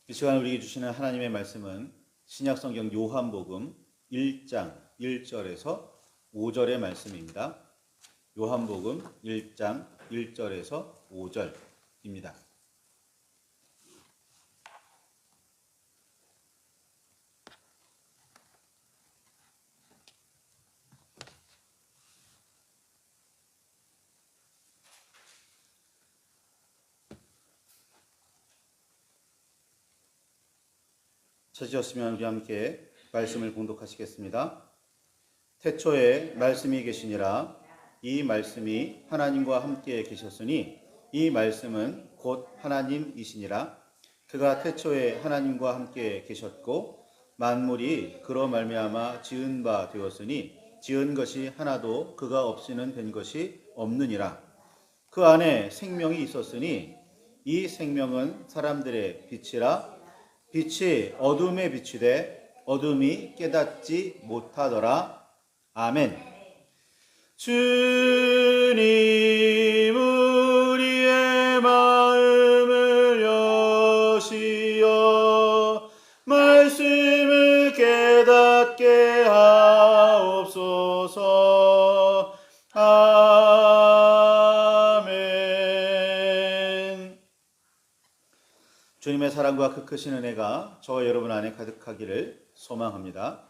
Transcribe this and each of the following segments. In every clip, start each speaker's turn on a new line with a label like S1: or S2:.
S1: 이 시간 우리에게 주시는 하나님의 말씀은 신약성경 요한복음 1장 1절에서 5절의 말씀입니다. 요한복음 1장 1절에서 5절입니다. 찾으셨으면 우리 함께 말씀을 봉독하시겠습니다. 태초에 말씀이 계시니라. 이 말씀이 하나님과 함께 계셨으니 이 말씀은 곧 하나님이시니라. 그가 태초에 하나님과 함께 계셨고 만물이 그로 말미암아 지은 바 되었으니 지은 것이 하나도 그가 없이는 된 것이 없느니라. 그 안에 생명이 있었으니 이 생명은 사람들의 빛이라. 빛이 어둠에 비추되 어둠이 깨닫지 못하더라. 아멘. 주님 우리의 마음을 여시어 말씀을 깨닫게 하옵소서. 주님의 사랑과 그 크신 은혜가 저와 여러분 안에 가득하기를 소망합니다.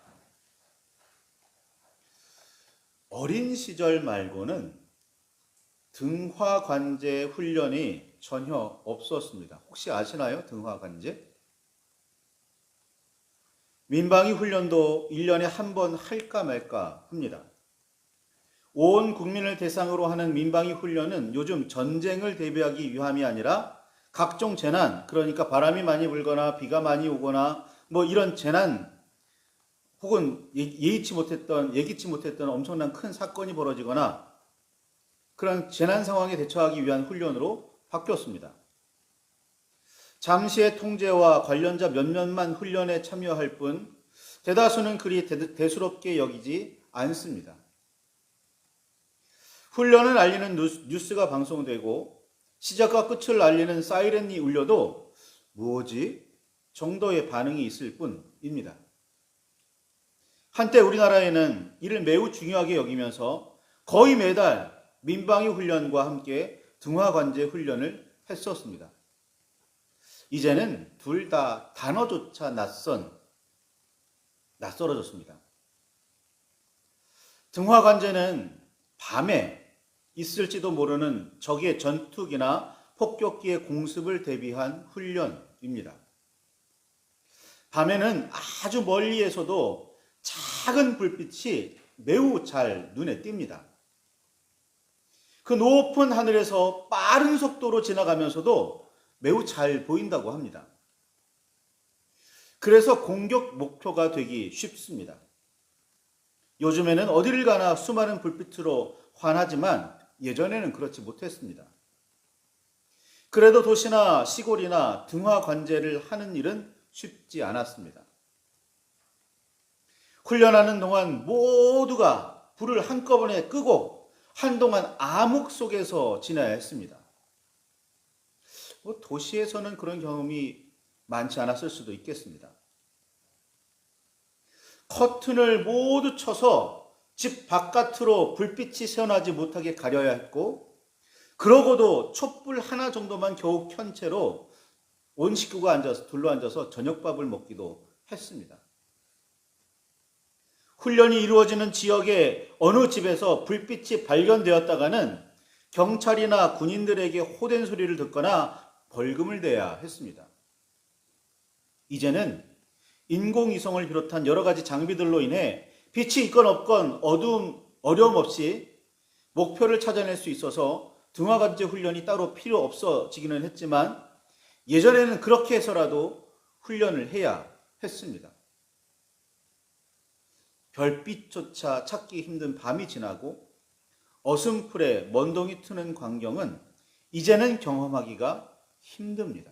S1: 어린 시절 말고는 등화관제 훈련이 전혀 없었습니다. 혹시 아시나요? 등화관제? 민방위 훈련도 1년에 한 번 할까 말까 합니다. 온 국민을 대상으로 하는 민방위 훈련은 요즘 전쟁을 대비하기 위함이 아니라 각종 재난, 그러니까 바람이 많이 불거나 비가 많이 오거나 이런 재난 혹은 예기치 못했던 엄청난 큰 사건이 벌어지거나 그런 재난 상황에 대처하기 위한 훈련으로 바뀌었습니다. 잠시의 통제와 관련자 몇몇만 훈련에 참여할 뿐 대다수는 그리 대수롭게 여기지 않습니다. 훈련을 알리는 뉴스가 방송되고 시작과 끝을 알리는 사이렌이 울려도 뭐지? 정도의 반응이 있을 뿐입니다. 한때 우리나라에는 이를 매우 중요하게 여기면서 거의 매달 민방위 훈련과 함께 등화관제 훈련을 했었습니다. 이제는 둘 다 단어조차 낯설어졌습니다. 등화관제는 밤에 있을지도 모르는 적의 전투기나 폭격기의 공습을 대비한 훈련입니다. 밤에는 아주 멀리에서도 작은 불빛이 매우 잘 눈에 띕니다. 그 높은 하늘에서 빠른 속도로 지나가면서도 매우 잘 보인다고 합니다. 그래서 공격 목표가 되기 쉽습니다. 요즘에는 어디를 가나 수많은 불빛으로 환하지만 예전에는 그렇지 못했습니다. 그래도 도시나 시골이나 등화관제를 하는 일은 쉽지 않았습니다. 훈련하는 동안 모두가 불을 한꺼번에 끄고 한동안 암흑 속에서 지내야 했습니다. 도시에서는 그런 경험이 많지 않았을 수도 있겠습니다. 커튼을 모두 쳐서 집 바깥으로 불빛이 새어나지 못하게 가려야 했고, 그러고도 촛불 하나 정도만 겨우 켠 채로 온 식구가 둘러앉아서 저녁밥을 먹기도 했습니다. 훈련이 이루어지는 지역의 어느 집에서 불빛이 발견되었다가는 경찰이나 군인들에게 호된 소리를 듣거나 벌금을 내야 했습니다. 이제는 인공위성을 비롯한 여러 가지 장비들로 인해 빛이 있건 없건 어려움 없이 목표를 찾아낼 수 있어서 등화관제 훈련이 따로 필요 없어지기는 했지만 예전에는 그렇게 해서라도 훈련을 해야 했습니다. 별빛조차 찾기 힘든 밤이 지나고 어슴풀에 먼동이 트는 광경은 이제는 경험하기가 힘듭니다.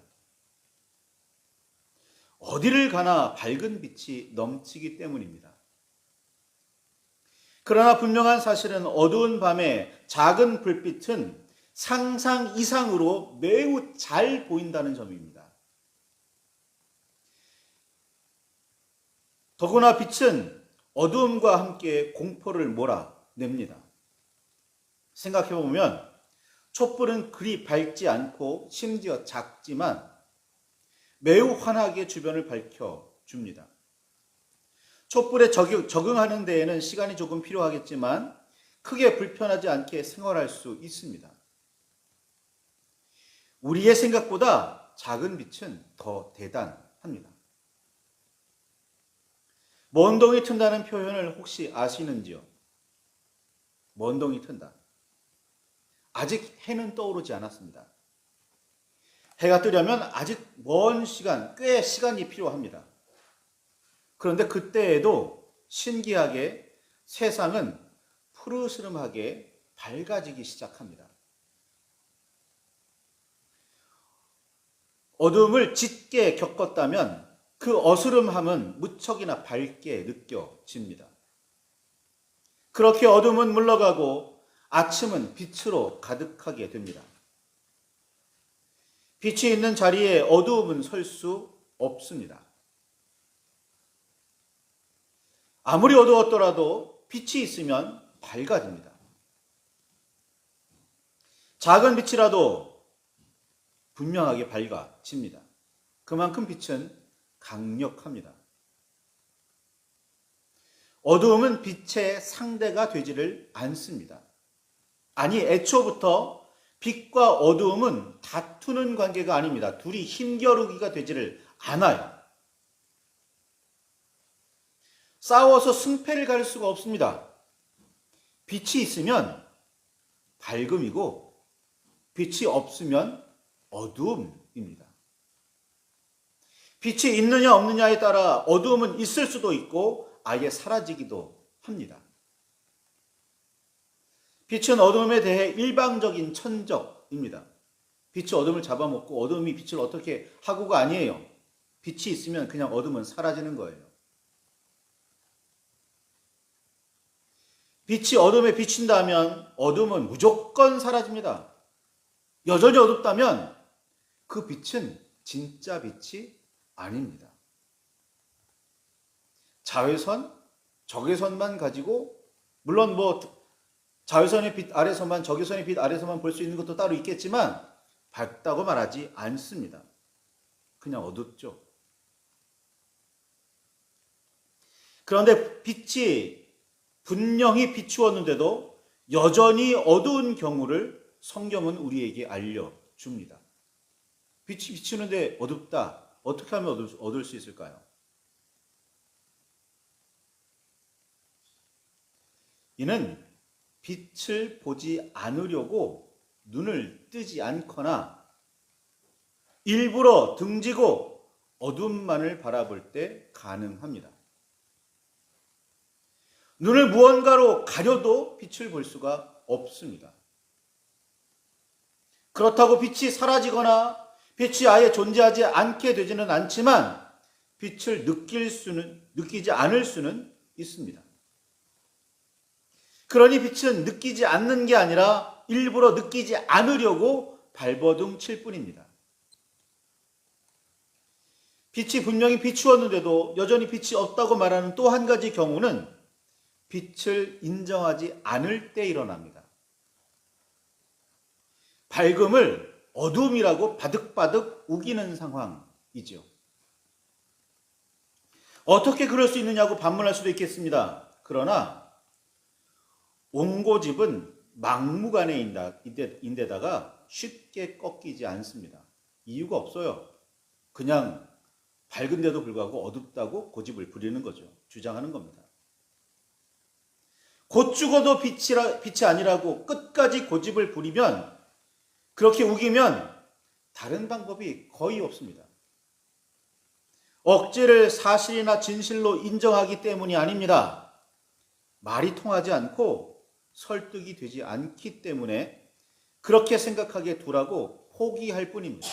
S1: 어디를 가나 밝은 빛이 넘치기 때문입니다. 그러나 분명한 사실은 어두운 밤에 작은 불빛은 상상 이상으로 매우 잘 보인다는 점입니다. 더구나 빛은 어두움과 함께 공포를 몰아냅니다. 생각해보면 촛불은 그리 밝지 않고 심지어 작지만 매우 환하게 주변을 밝혀줍니다. 촛불에 적응하는 데에는 시간이 조금 필요하겠지만 크게 불편하지 않게 생활할 수 있습니다. 우리의 생각보다 작은 빛은 더 대단합니다. 먼 동이 튼다는 표현을 혹시 아시는지요? 먼 동이 튼다. 아직 해는 떠오르지 않았습니다. 해가 뜨려면 아직 먼 시간, 꽤 시간이 필요합니다. 그런데 그때에도 신기하게 세상은 푸르스름하게 밝아지기 시작합니다. 어둠을 짙게 겪었다면 그 어스름함은 무척이나 밝게 느껴집니다. 그렇게 어둠은 물러가고 아침은 빛으로 가득하게 됩니다. 빛이 있는 자리에 어두움은 설 수 없습니다. 아무리 어두웠더라도 빛이 있으면 밝아집니다. 작은 빛이라도 분명하게 밝아집니다. 그만큼 빛은 강력합니다. 어두움은 빛의 상대가 되지를 않습니다. 아니, 애초부터 빛과 어두움은 다투는 관계가 아닙니다. 둘이 힘겨루기가 되지를 않아요. 싸워서 승패를 가릴 수가 없습니다. 빛이 있으면 밝음이고 빛이 없으면 어두움입니다. 빛이 있느냐 없느냐에 따라 어두움은 있을 수도 있고 아예 사라지기도 합니다. 빛은 어둠에 대해 일방적인 천적입니다. 빛이 어둠을 잡아먹고 어둠이 빛을 어떻게 하고가 아니에요. 빛이 있으면 그냥 어둠은 사라지는 거예요. 빛이 어둠에 비친다면 어둠은 무조건 사라집니다. 여전히 어둡다면 그 빛은 진짜 빛이 아닙니다. 자외선, 적외선만 가지고, 물론 자외선의 빛 아래서만, 적외선의 빛 아래서만 볼 수 있는 것도 따로 있겠지만 밝다고 말하지 않습니다. 그냥 어둡죠. 그런데 빛이 분명히 비추었는데도 여전히 어두운 경우를 성경은 우리에게 알려줍니다. 빛이 비추는데 어둡다. 어떻게 하면 얻을 수 있을까요? 이는 빛을 보지 않으려고 눈을 뜨지 않거나 일부러 등지고 어둠만을 바라볼 때 가능합니다. 눈을 무언가로 가려도 빛을 볼 수가 없습니다. 그렇다고 빛이 사라지거나 빛이 아예 존재하지 않게 되지는 않지만 빛을 느끼지 않을 수는 있습니다. 그러니 빛은 느끼지 않는 게 아니라 일부러 느끼지 않으려고 발버둥 칠 뿐입니다. 빛이 분명히 비추었는데도 여전히 빛이 없다고 말하는 또 한 가지 경우는 빛을 인정하지 않을 때 일어납니다. 밝음을 어둠이라고 바득바득 우기는 상황이죠. 어떻게 그럴 수 있느냐고 반문할 수도 있겠습니다. 그러나 옹고집은 막무가내인데다가 쉽게 꺾이지 않습니다. 이유가 없어요. 그냥 밝은데도 불구하고 어둡다고 고집을 부리는 거죠. 주장하는 겁니다. 곧 죽어도 빛이 아니라고 끝까지 고집을 부리면, 그렇게 우기면 다른 방법이 거의 없습니다. 억지를 사실이나 진실로 인정하기 때문이 아닙니다. 말이 통하지 않고 설득이 되지 않기 때문에 그렇게 생각하게 두라고 포기할 뿐입니다.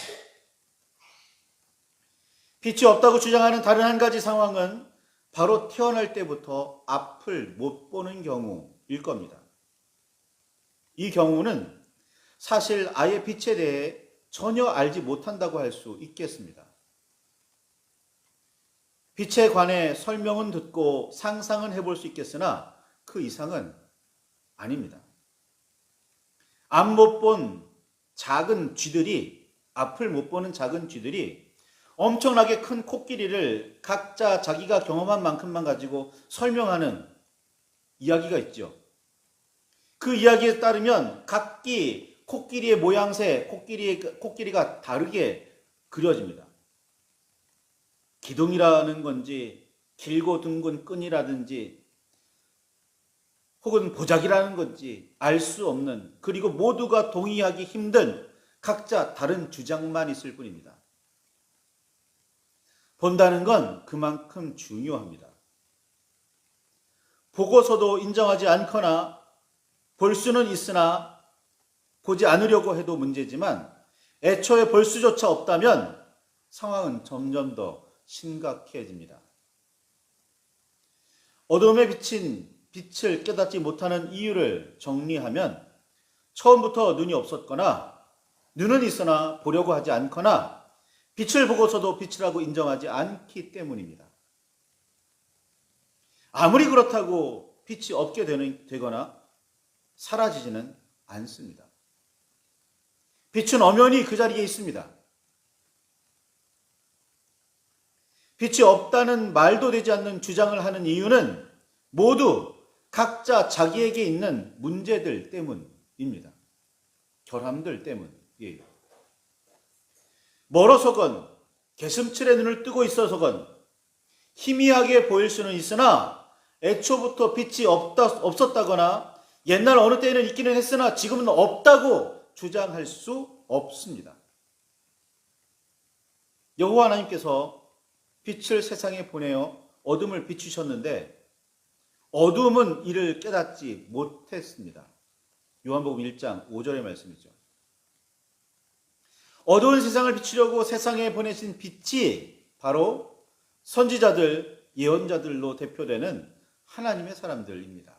S1: 빛이 없다고 주장하는 다른 한 가지 상황은 바로 태어날 때부터 앞을 못 보는 경우일 겁니다. 이 경우는 사실 아예 빛에 대해 전혀 알지 못한다고 할 수 있겠습니다. 빛에 관해 설명은 듣고 상상은 해볼 수 있겠으나 그 이상은 아닙니다. 앞 못 본 작은 쥐들이, 앞을 못 보는 작은 쥐들이 엄청나게 큰 코끼리를 각자 자기가 경험한 만큼만 가지고 설명하는 이야기가 있죠. 그 이야기에 따르면 각기 코끼리의 모양새, 코끼리가 다르게 그려집니다. 기둥이라는 건지 길고 둥근 끈이라든지 혹은 보자기라는 건지 알 수 없는, 그리고 모두가 동의하기 힘든 각자 다른 주장만 있을 뿐입니다. 본다는 건 그만큼 중요합니다. 보고서도 인정하지 않거나 볼 수는 있으나 보지 않으려고 해도 문제지만 애초에 볼 수조차 없다면 상황은 점점 더 심각해집니다. 어둠에 비친 빛을 깨닫지 못하는 이유를 정리하면 처음부터 눈이 없었거나 눈은 있으나 보려고 하지 않거나 빛을 보고서도 빛이라고 인정하지 않기 때문입니다. 아무리 그렇다고 빛이 없게 되거나 사라지지는 않습니다. 빛은 엄연히 그 자리에 있습니다. 빛이 없다는 말도 되지 않는 주장을 하는 이유는 모두 각자 자기에게 있는 문제들 때문입니다. 결함들 때문이에요. 멀어서건 개슴츠레 눈을 뜨고 있어서건 희미하게 보일 수는 있으나 애초부터 빛이 없었다거나 옛날 어느 때에는 있기는 했으나 지금은 없다고 주장할 수 없습니다. 여호와 하나님께서 빛을 세상에 보내어 어둠을 비추셨는데 어둠은 이를 깨닫지 못했습니다. 요한복음 1장 5절의 말씀이죠. 어두운 세상을 비추려고 세상에 보내신 빛이 바로 선지자들, 예언자들로 대표되는 하나님의 사람들입니다.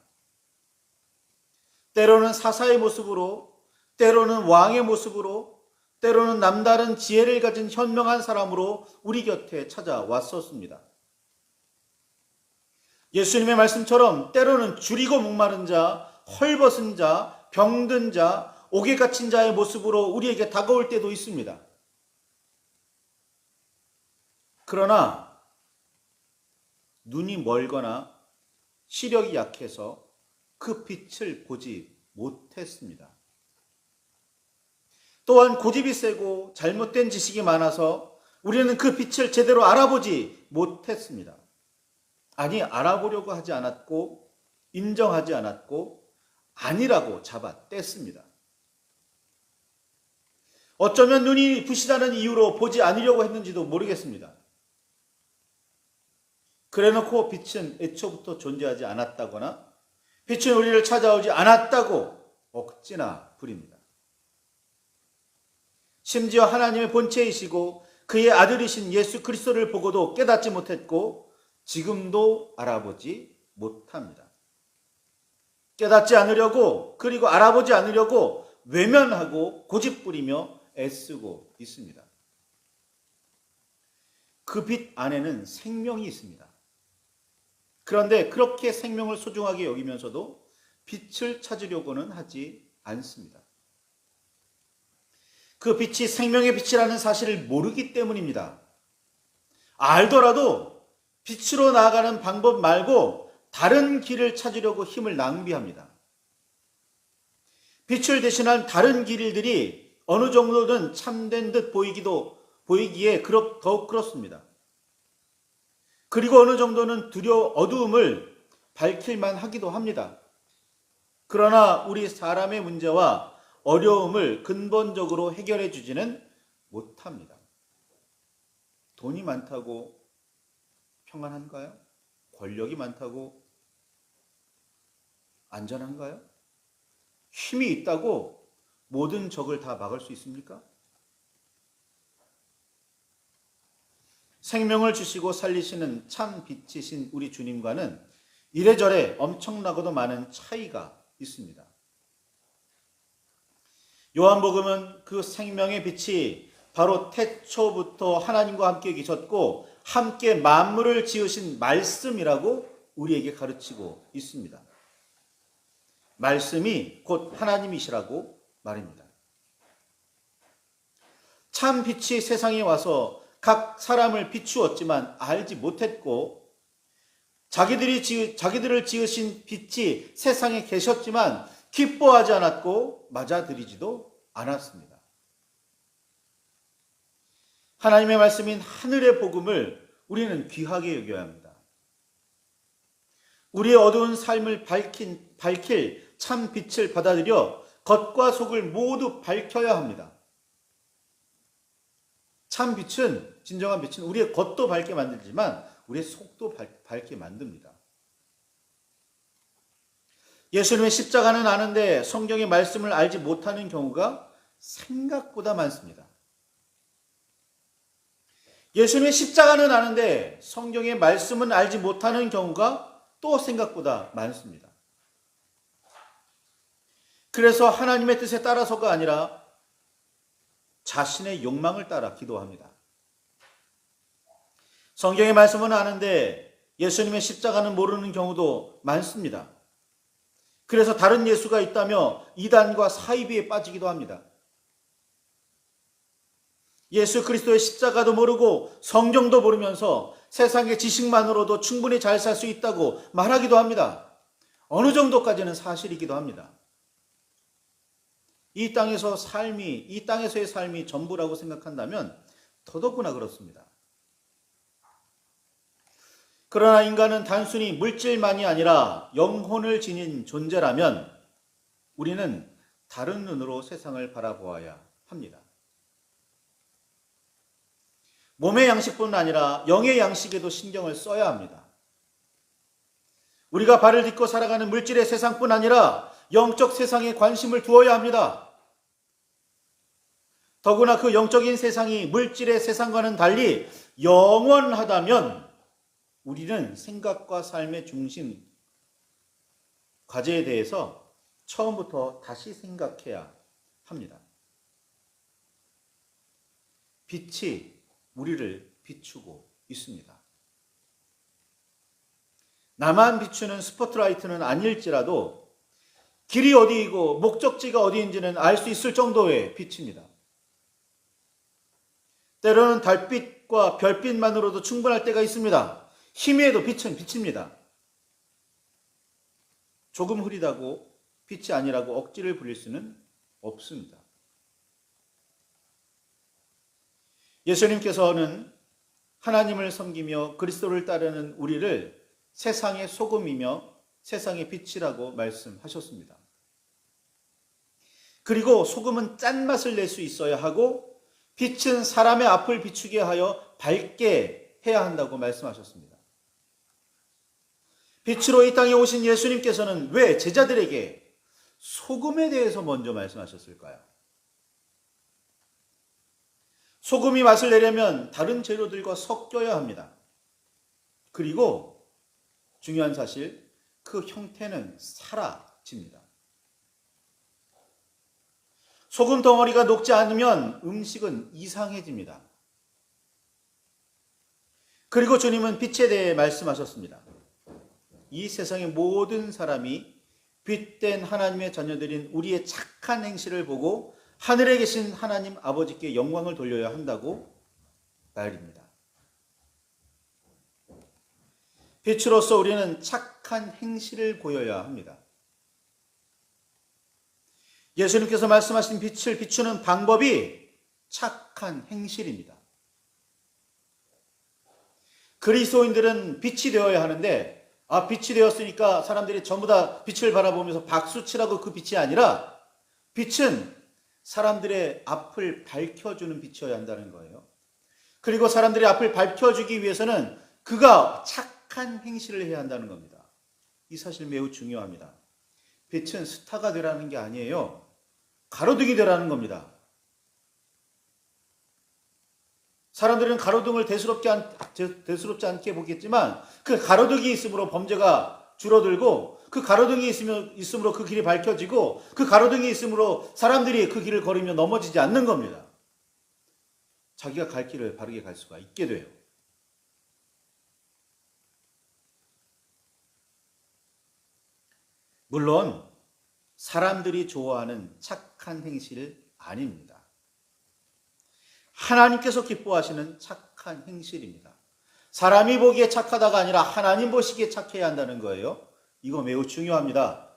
S1: 때로는 사사의 모습으로, 때로는 왕의 모습으로, 때로는 남다른 지혜를 가진 현명한 사람으로 우리 곁에 찾아왔었습니다. 예수님의 말씀처럼 때로는 줄이고 목마른 자, 헐벗은 자, 병든 자, 옥에 갇힌 자의 모습으로 우리에게 다가올 때도 있습니다. 그러나 눈이 멀거나 시력이 약해서 그 빛을 보지 못했습니다. 또한 고집이 세고 잘못된 지식이 많아서 우리는 그 빛을 제대로 알아보지 못했습니다. 아니, 알아보려고 하지 않았고 인정하지 않았고 아니라고 잡아뗐습니다. 어쩌면 눈이 부시다는 이유로 보지 않으려고 했는지도 모르겠습니다. 그래놓고 빛은 애초부터 존재하지 않았다거나 빛은 우리를 찾아오지 않았다고 억지나 부립니다. 심지어 하나님의 본체이시고 그의 아들이신 예수 그리스도를 보고도 깨닫지 못했고 지금도 알아보지 못합니다. 깨닫지 않으려고, 그리고 알아보지 않으려고 외면하고 고집부리며 애쓰고 있습니다. 그 빛 안에는 생명이 있습니다. 그런데 그렇게 생명을 소중하게 여기면서도 빛을 찾으려고는 하지 않습니다. 그 빛이 생명의 빛이라는 사실을 모르기 때문입니다. 알더라도 빛으로 나아가는 방법 말고 다른 길을 찾으려고 힘을 낭비합니다. 빛을 대신한 다른 길들이 어느 정도는 참된 듯 보이기에 더욱 그렇습니다. 그리고 어느 정도는 어두움을 밝힐만 하기도 합니다. 그러나 우리 사람의 문제와 어려움을 근본적으로 해결해 주지는 못합니다. 돈이 많다고 평안한가요? 권력이 많다고 안전한가요? 힘이 있다고 모든 적을 다 막을 수 있습니까? 생명을 주시고 살리시는 참 빛이신 우리 주님과는 이래저래 엄청나고도 많은 차이가 있습니다. 요한복음은 그 생명의 빛이 바로 태초부터 하나님과 함께 계셨고 함께 만물을 지으신 말씀이라고 우리에게 가르치고 있습니다. 말씀이 곧 하나님이시라고 말입니다. 참 빛이 세상에 와서 각 사람을 비추었지만 알지 못했고 자기들을 지으신 빛이 세상에 계셨지만 기뻐하지 않았고 맞아들이지도 않았습니다. 하나님의 말씀인 하늘의 복음을 우리는 귀하게 여겨야 합니다. 우리의 어두운 삶을 밝힐 참 빛을 받아들여 겉과 속을 모두 밝혀야 합니다. 참 빛은, 진정한 빛은 우리의 겉도 밝게 만들지만 우리의 속도 밝게 만듭니다. 예수님의 십자가는 아는데 성경의 말씀을 알지 못하는 경우가 생각보다 많습니다. 예수님의 십자가는 아는데 성경의 말씀은 알지 못하는 경우가 또 생각보다 많습니다. 그래서 하나님의 뜻에 따라서가 아니라 자신의 욕망을 따라 기도합니다. 성경의 말씀은 아는데 예수님의 십자가는 모르는 경우도 많습니다. 그래서 다른 예수가 있다며 이단과 사이비에 빠지기도 합니다. 예수 그리스도의 십자가도 모르고 성경도 모르면서 세상의 지식만으로도 충분히 잘 살 수 있다고 말하기도 합니다. 어느 정도까지는 사실이기도 합니다. 이 땅에서의 삶이 전부라고 생각한다면 더더구나 그렇습니다. 그러나 인간은 단순히 물질만이 아니라 영혼을 지닌 존재라면 우리는 다른 눈으로 세상을 바라보아야 합니다. 몸의 양식뿐 아니라 영의 양식에도 신경을 써야 합니다. 우리가 발을 딛고 살아가는 물질의 세상뿐 아니라 영적 세상에 관심을 두어야 합니다. 더구나 그 영적인 세상이 물질의 세상과는 달리 영원하다면 우리는 생각과 삶의 중심, 과제에 대해서 처음부터 다시 생각해야 합니다. 빛이 우리를 비추고 있습니다. 나만 비추는 스포트라이트는 아닐지라도 길이 어디이고 목적지가 어디인지는 알 수 있을 정도의 빛입니다. 때로는 달빛과 별빛만으로도 충분할 때가 있습니다. 희미해도 빛은 빛입니다. 조금 흐리다고 빛이 아니라고 억지를 부릴 수는 없습니다. 예수님께서는 하나님을 섬기며 그리스도를 따르는 우리를 세상의 소금이며 세상의 빛이라고 말씀하셨습니다. 그리고 소금은 짠맛을 낼 수 있어야 하고 빛은 사람의 앞을 비추게 하여 밝게 해야 한다고 말씀하셨습니다. 빛으로 이 땅에 오신 예수님께서는 왜 제자들에게 소금에 대해서 먼저 말씀하셨을까요? 소금이 맛을 내려면 다른 재료들과 섞여야 합니다. 그리고 중요한 사실, 그 형태는 사라집니다. 소금 덩어리가 녹지 않으면 음식은 이상해집니다. 그리고 주님은 빛에 대해 말씀하셨습니다. 이 세상의 모든 사람이 빛된 하나님의 자녀들인 우리의 착한 행실을 보고 하늘에 계신 하나님 아버지께 영광을 돌려야 한다고 말입니다. 빛으로서 우리는 착한 행실을 보여야 합니다. 예수님께서 말씀하신 빛을 비추는 방법이 착한 행실입니다. 그리스도인들은 빛이 되어야 하는데 빛이 되었으니까 사람들이 전부 다 빛을 바라보면서 박수치라고 그 빛이 아니라 빛은 사람들의 앞을 밝혀주는 빛이어야 한다는 거예요. 그리고 사람들의 앞을 밝혀주기 위해서는 그가 착한 행실을 해야 한다는 겁니다. 이 사실 매우 중요합니다. 빛은 스타가 되라는 게 아니에요. 가로등이 되라는 겁니다. 사람들은 가로등을 대수롭지 않게 보겠지만 그 가로등이 있으므로 범죄가 줄어들고 그 가로등이 있으므로 그 길이 밝혀지고 그 가로등이 있으므로 사람들이 그 길을 걸으며 넘어지지 않는 겁니다. 자기가 갈 길을 바르게 갈 수가 있게 돼요. 물론 사람들이 좋아하는 착한 행실 아닙니다. 하나님께서 기뻐하시는 착한 행실입니다. 사람이 보기에 착하다가 아니라 하나님 보시기에 착해야 한다는 거예요. 이거 매우 중요합니다.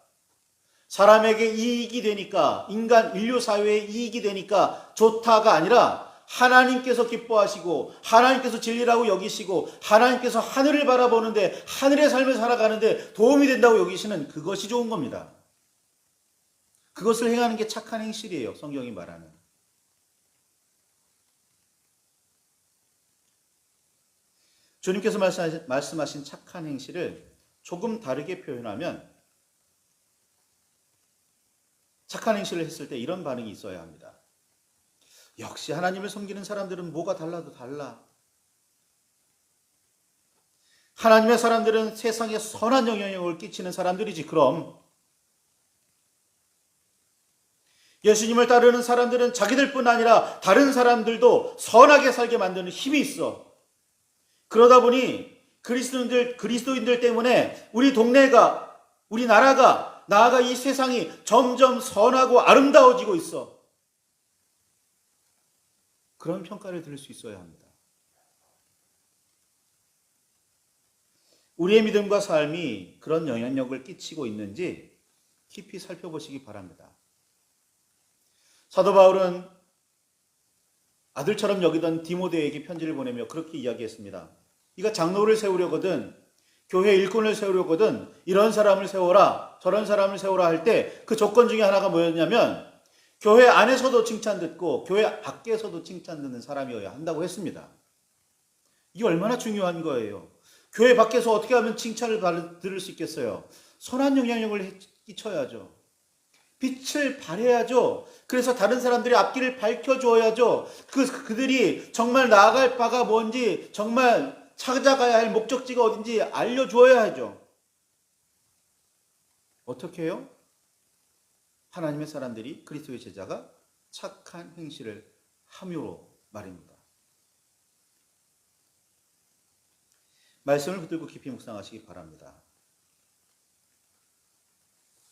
S1: 사람에게 이익이 되니까, 인류 사회에 이익이 되니까 좋다가 아니라 하나님께서 기뻐하시고 하나님께서 진리라고 여기시고 하나님께서 하늘을 바라보는데 하늘의 삶을 살아가는데 도움이 된다고 여기시는 그것이 좋은 겁니다. 그것을 행하는 게 착한 행실이에요. 성경이 말하는. 주님께서 말씀하신 착한 행실을 조금 다르게 표현하면 착한 행실을 했을 때 이런 반응이 있어야 합니다. 역시 하나님을 섬기는 사람들은 뭐가 달라도 달라. 하나님의 사람들은 세상에 선한 영향력을 끼치는 사람들이지 그럼. 예수님을 따르는 사람들은 자기들뿐 아니라 다른 사람들도 선하게 살게 만드는 힘이 있어. 그러다 보니 그리스도인들 때문에 우리 동네가, 우리 나라가, 나아가 이 세상이 점점 선하고 아름다워지고 있어. 그런 평가를 들을 수 있어야 합니다. 우리의 믿음과 삶이 그런 영향력을 끼치고 있는지 깊이 살펴보시기 바랍니다. 사도 바울은 아들처럼 여기던 디모데에게 편지를 보내며 그렇게 이야기했습니다. 네가 장로를 세우려거든, 교회 일꾼을 세우려거든 이런 사람을 세워라, 저런 사람을 세워라 할 때 그 조건 중에 하나가 뭐였냐면 교회 안에서도 칭찬 듣고 교회 밖에서도 칭찬 듣는 사람이어야 한다고 했습니다. 이게 얼마나 중요한 거예요. 교회 밖에서 어떻게 하면 칭찬을 들을 수 있겠어요? 선한 영향력을 끼쳐야죠. 빛을 발해야죠. 그래서 다른 사람들의 앞길을 밝혀주어야죠. 그들이 정말 나아갈 바가 뭔지, 정말 찾아가야 할 목적지가 어딘지 알려주어야 하죠. 어떻게 해요? 하나님의 사람들이, 그리스도의 제자가 착한 행실을 함으로 말입니다. 말씀을 붙들고 깊이 묵상하시기 바랍니다.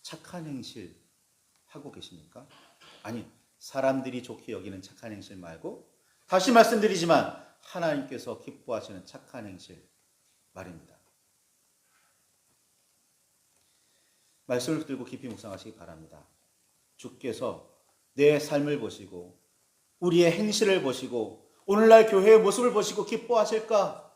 S1: 착한 행실 하고 계십니까? 아니, 사람들이 좋게 여기는 착한 행실 말고 다시 말씀드리지만 하나님께서 기뻐하시는 착한 행실 말입니다. 말씀을 붙들고 깊이 묵상하시기 바랍니다. 주께서 내 삶을 보시고 우리의 행실을 보시고 오늘날 교회의 모습을 보시고 기뻐하실까?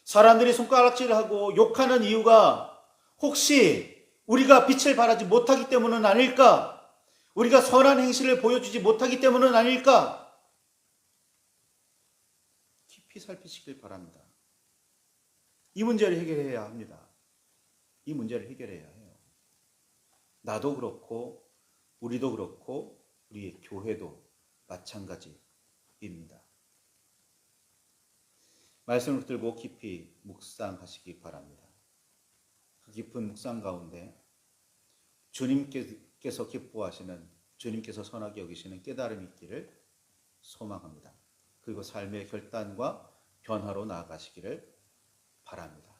S1: 사람들이 손가락질하고 욕하는 이유가 혹시 우리가 빛을 발하지 못하기 때문은 아닐까? 우리가 선한 행실을 보여주지 못하기 때문은 아닐까? 깊이 살피시길 바랍니다. 이 문제를 해결해야 합니다. 이 문제를 해결해야 해요. 나도 그렇고 우리도 그렇고 우리의 교회도 마찬가지입니다. 말씀을 붙들고 깊이 묵상하시기 바랍니다. 그 깊은 묵상 가운데 주님께서 기뻐하시는, 주님께서 선하게 여기시는 깨달음이 있기를 소망합니다. 그리고 삶의 결단과 변화로 나아가시기를 바랍니다.